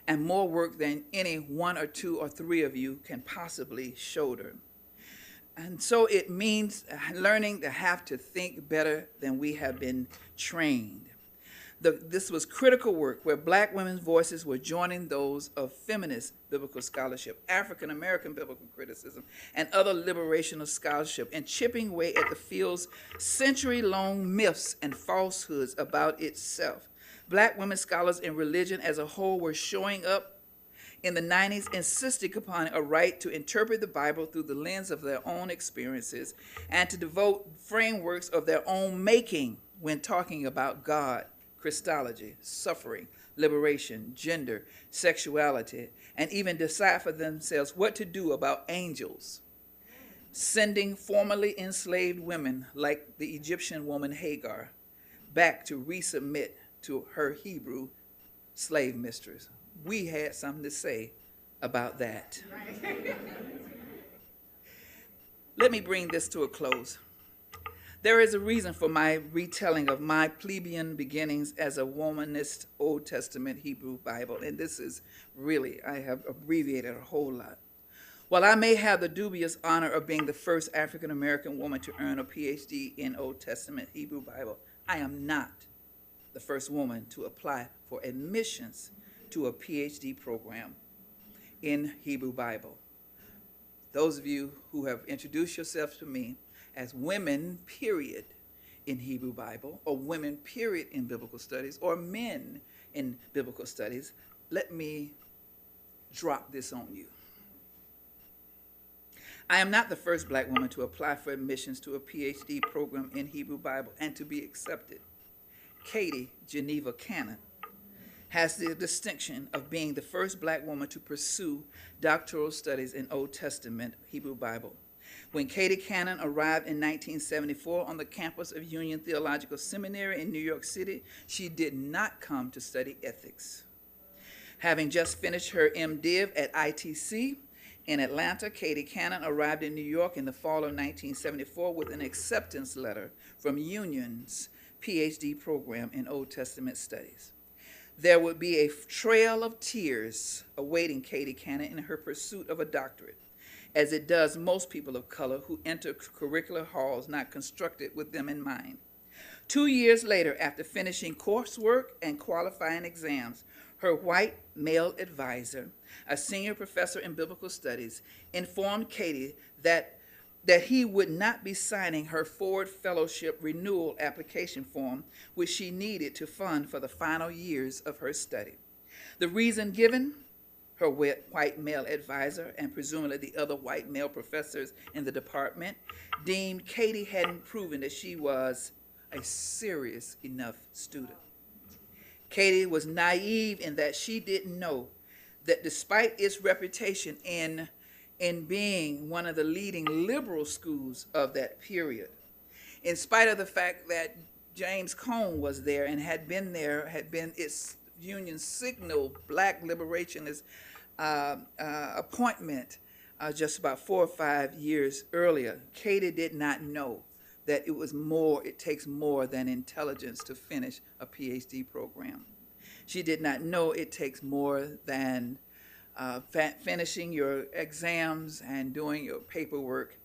and more work than any 1 or 2 or 3 of you can possibly shoulder. And so it means learning to have to think better than we have been trained. This was critical work where black women's voices were joining those of feminist biblical scholarship, African American biblical criticism, and other liberational scholarship, and chipping away at the field's century-long myths and falsehoods about itself. Black women scholars in religion as a whole were showing up in the 90s, insisting upon a right to interpret the Bible through the lens of their own experiences and to devote frameworks of their own making when talking about God, Christology, suffering, liberation, gender, sexuality, and even decide for themselves what to do about angels, sending formerly enslaved women like the Egyptian woman Hagar back to resubmit to her Hebrew slave mistress. We had something to say about that. Let me bring this to a close. There is a reason for my retelling of my plebeian beginnings as a womanist Old Testament Hebrew Bible, and this is really, I have abbreviated a whole lot. While I may have the dubious honor of being the first African American woman to earn a PhD in Old Testament Hebrew Bible, I am not the first woman to apply for admissions to a PhD program in Hebrew Bible. Those of you who have introduced yourselves to me as women, period, in Hebrew Bible, or women, period, in biblical studies, or men in biblical studies, let me drop this on you. I am not the first black woman to apply for admissions to a PhD program in Hebrew Bible and to be accepted. Katie Geneva Cannon has the distinction of being the first black woman to pursue doctoral studies in Old Testament Hebrew Bible. When Katie Cannon arrived in 1974 on the campus of Union Theological Seminary in New York City, she did not come to study ethics. Having just finished her MDiv at ITC in Atlanta, Katie Cannon arrived in New York in the fall of 1974 with an acceptance letter from Union's PhD program in Old Testament studies. There would be a trail of tears awaiting Katie Cannon in her pursuit of a doctorate, as it does most people of color who enter curricular halls not constructed with them in mind. 2 years later, after finishing coursework and qualifying exams, her white male advisor, a senior professor in biblical studies, informed Katie that he would not be signing her Ford Fellowship renewal application form, which she needed to fund for the final years of her study. The reason given: her white male advisor, and presumably the other white male professors in the department, deemed Katie hadn't proven that she was a serious enough student. Katie was naive in that she didn't know that despite its reputation in being one of the leading liberal schools of that period, in spite of the fact that James Cone was there and had been its Union signal black liberationist appointment just about 4 or 5 years earlier, Katie did not know that it takes more than intelligence to finish a PhD program. She did not know it takes more than finishing your exams and doing your paperwork.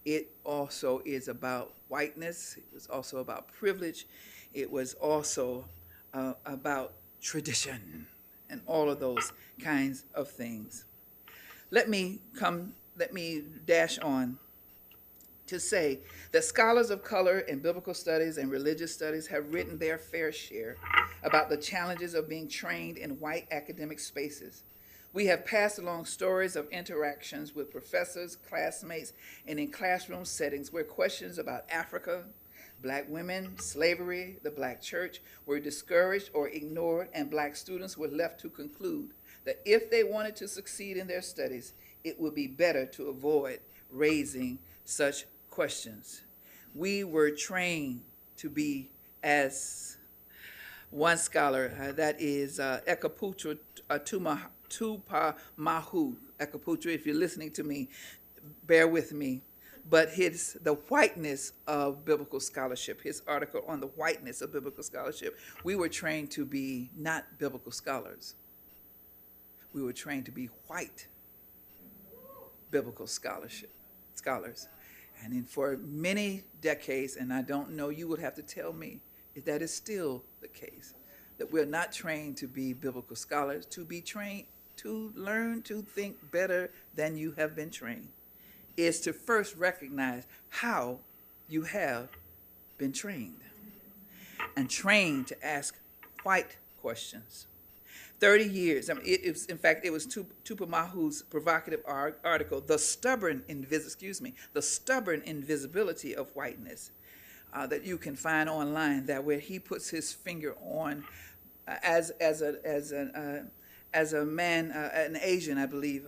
It also is about whiteness. It was also about privilege. It was also about tradition and all of those kinds of things. Let me dash on to say that scholars of color in biblical studies and religious studies have written their fair share about the challenges of being trained in white academic spaces. We have passed along stories of interactions with professors, classmates, and in classroom settings where questions about Africa, black women, slavery, the black church were discouraged or ignored, and black students were left to conclude that if they wanted to succeed in their studies, it would be better to avoid raising such questions. We were trained to be, as one scholar, that is Ekaputra Tupamahu. Ekaputra, if you're listening to me, bear with me. But the whiteness of biblical scholarship, his article on the whiteness of biblical scholarship, we were trained to be not biblical scholars. We were trained to be white biblical scholars. And for many decades, and I don't know, you would have to tell me if that is still the case, that we're not trained to be biblical scholars, to be trained to learn to think better than you have been trained, is to first recognize how you have been trained, and trained to ask white questions. 30 years, in fact, it was Tupamahu's provocative article, The Stubborn Invisibility of Whiteness, that you can find online, that where he puts his finger on, as a man, an Asian, I believe,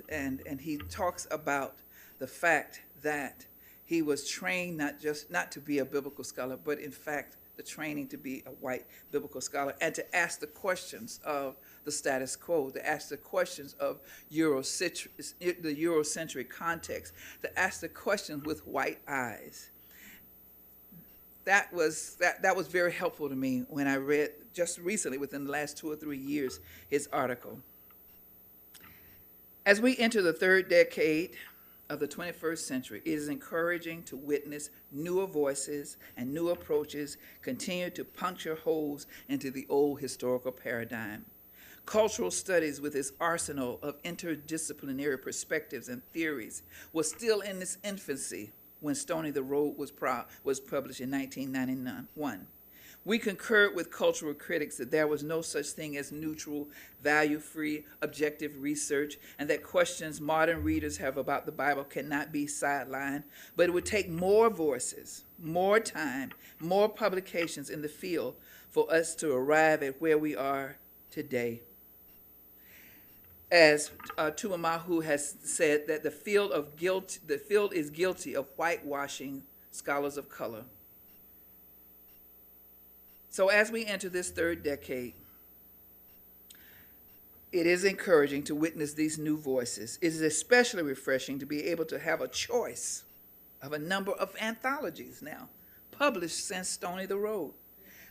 and he talks about the fact that he was trained not to be a biblical scholar, but in fact the training to be a white biblical scholar and to ask the questions of the status quo, to ask the questions of the Eurocentric context, to ask the questions with white eyes. That was very helpful to me when I read just recently, within the last 2 or 3 years, his article. As we enter the third decade of the 21st century, it is encouraging to witness newer voices and new approaches continue to puncture holes into the old historical paradigm. Cultural studies, with its arsenal of interdisciplinary perspectives and theories, was still in its infancy when Stony the Road was published in 1991. We concurred with cultural critics that there was no such thing as neutral, value-free, objective research, and that questions modern readers have about the Bible cannot be sidelined, but it would take more voices, more time, more publications in the field for us to arrive at where we are today. As Tuamahu has said, that the field is guilty of whitewashing scholars of color. So as we enter this third decade, it is encouraging to witness these new voices. It is especially refreshing to be able to have a choice of a number of anthologies now published since Stony the Road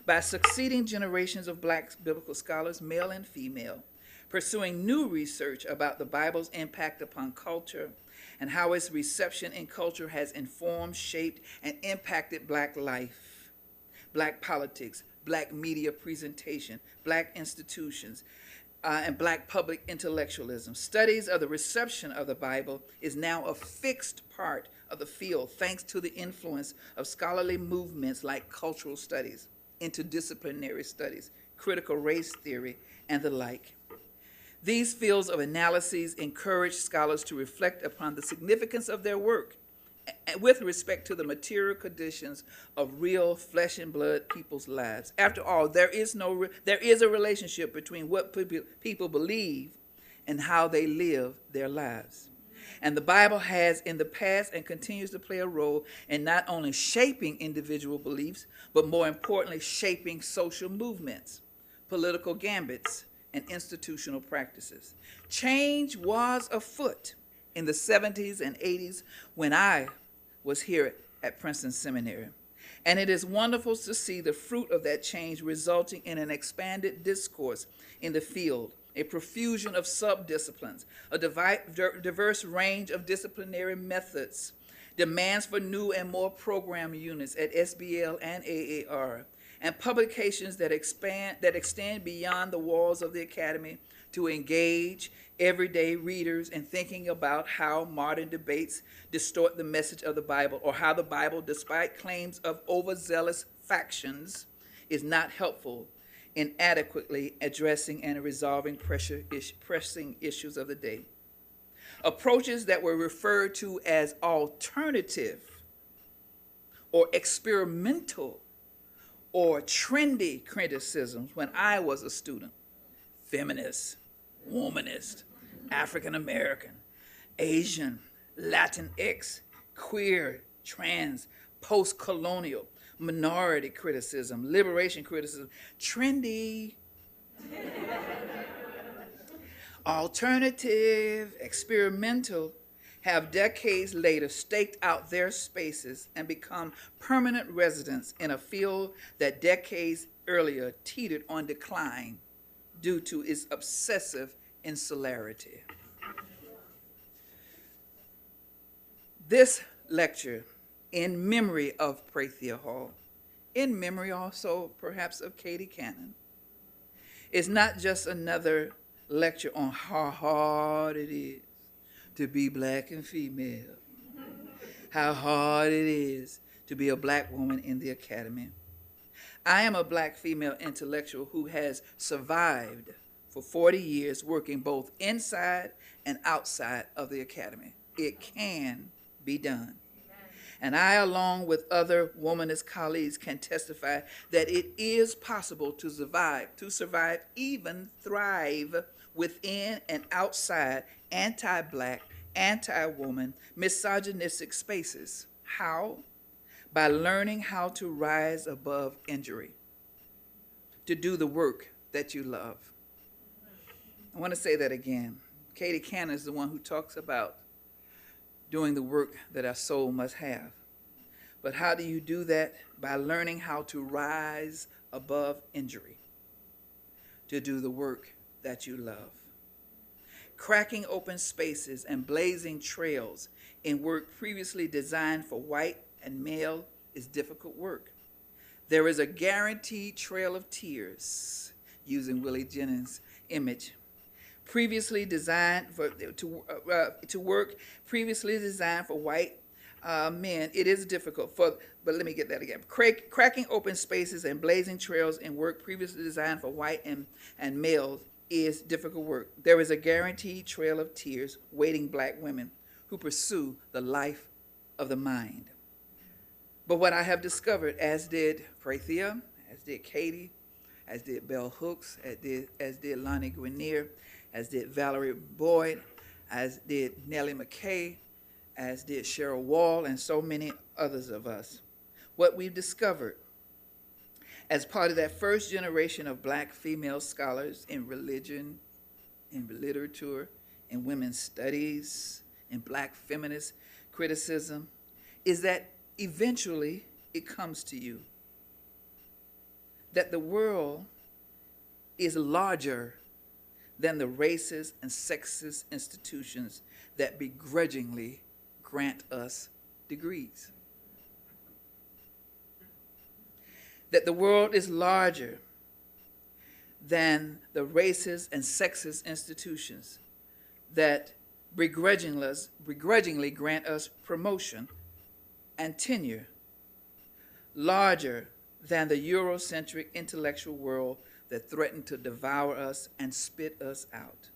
by succeeding generations of black biblical scholars, male and female, pursuing new research about the Bible's impact upon culture and how its reception in culture has informed, shaped, and impacted black life, black politics, black media presentation, black institutions, and black public intellectualism. Studies of the reception of the Bible is now a fixed part of the field thanks to the influence of scholarly movements like cultural studies, interdisciplinary studies, critical race theory, and the like. These fields of analyses encourage scholars to reflect upon the significance of their work with respect to the material conditions of real flesh and blood people's lives. After all, there is a relationship between what people believe and how they live their lives. And the Bible has in the past and continues to play a role in not only shaping individual beliefs, but more importantly, shaping social movements, political gambits, and institutional practices. Change was afoot in the 70s and 80s when I was here at Princeton Seminary. And it is wonderful to see the fruit of that change resulting in an expanded discourse in the field, a profusion of subdisciplines, a diverse range of disciplinary methods, demands for new and more program units at SBL and AAR, and publications that extend beyond the walls of the academy to engage everyday readers in thinking about how modern debates distort the message of the Bible, or how the Bible, despite claims of overzealous factions, is not helpful in adequately addressing and resolving pressing issues of the day. Approaches that were referred to as alternative or experimental or trendy criticisms when I was a student: feminist, womanist, African American, Asian, Latinx, queer, trans, post-colonial, minority criticism, liberation criticism, trendy, alternative, experimental, have decades later staked out their spaces and become permanent residents in a field that decades earlier teetered on decline due to its obsessive insularity. This lecture, in memory of Prathia Hall, in memory also perhaps of Katie Cannon, is not just another lecture on how hard it is to be black and female, how hard it is to be a black woman in the academy. I am a black female intellectual who has survived for 40 years working both inside and outside of the academy. It can be done. And I, along with other womanist colleagues, can testify that it is possible to survive, even thrive within and outside anti-black, anti-woman, misogynistic spaces. How? by learning how to rise above injury, to do the work that you love. I want to say that again. Katie Cannon is the one who talks about doing the work that our soul must have. But how do you do that? By learning how to rise above injury, to do the work that you love. Cracking open spaces and blazing trails in work previously designed for white and male is difficult work. There is a guaranteed trail of tears, using Willie Jennings' image, previously designed to work previously designed for white men. It is difficult but let me get that again. Cracking open spaces and blazing trails in work previously designed for white and males is difficult work. There is a guaranteed trail of tears waiting black women who pursue the life of the mind. But what I have discovered, as did Prathia, as did Katie, as did Bell Hooks, as did Lonnie Grenier, as did Valerie Boyd, as did Nellie McKay, as did Cheryl Wall, and so many others of us. What we've discovered as part of that first generation of black female scholars in religion, in literature, in women's studies, in black feminist criticism, is that eventually it comes to you that the world is larger than the racist and sexist institutions that begrudgingly grant us degrees. That the world is larger than the racist and sexist institutions that begrudgingly grant us promotion and tenure, larger than the Eurocentric intellectual world that threaten to devour us and spit us out.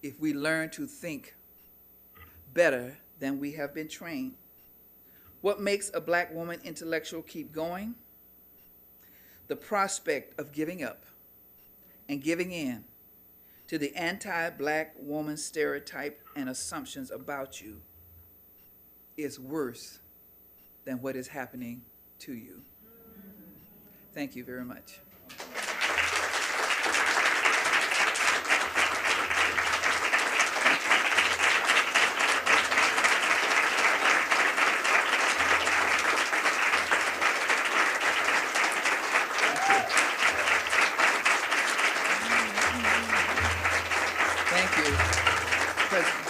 If we learn to think better than we have been trained. What makes a black woman intellectual keep going? The prospect of giving up and giving in to the anti-black woman stereotype and assumptions about you is worse than what is happening to you. Thank you very much. Thank you,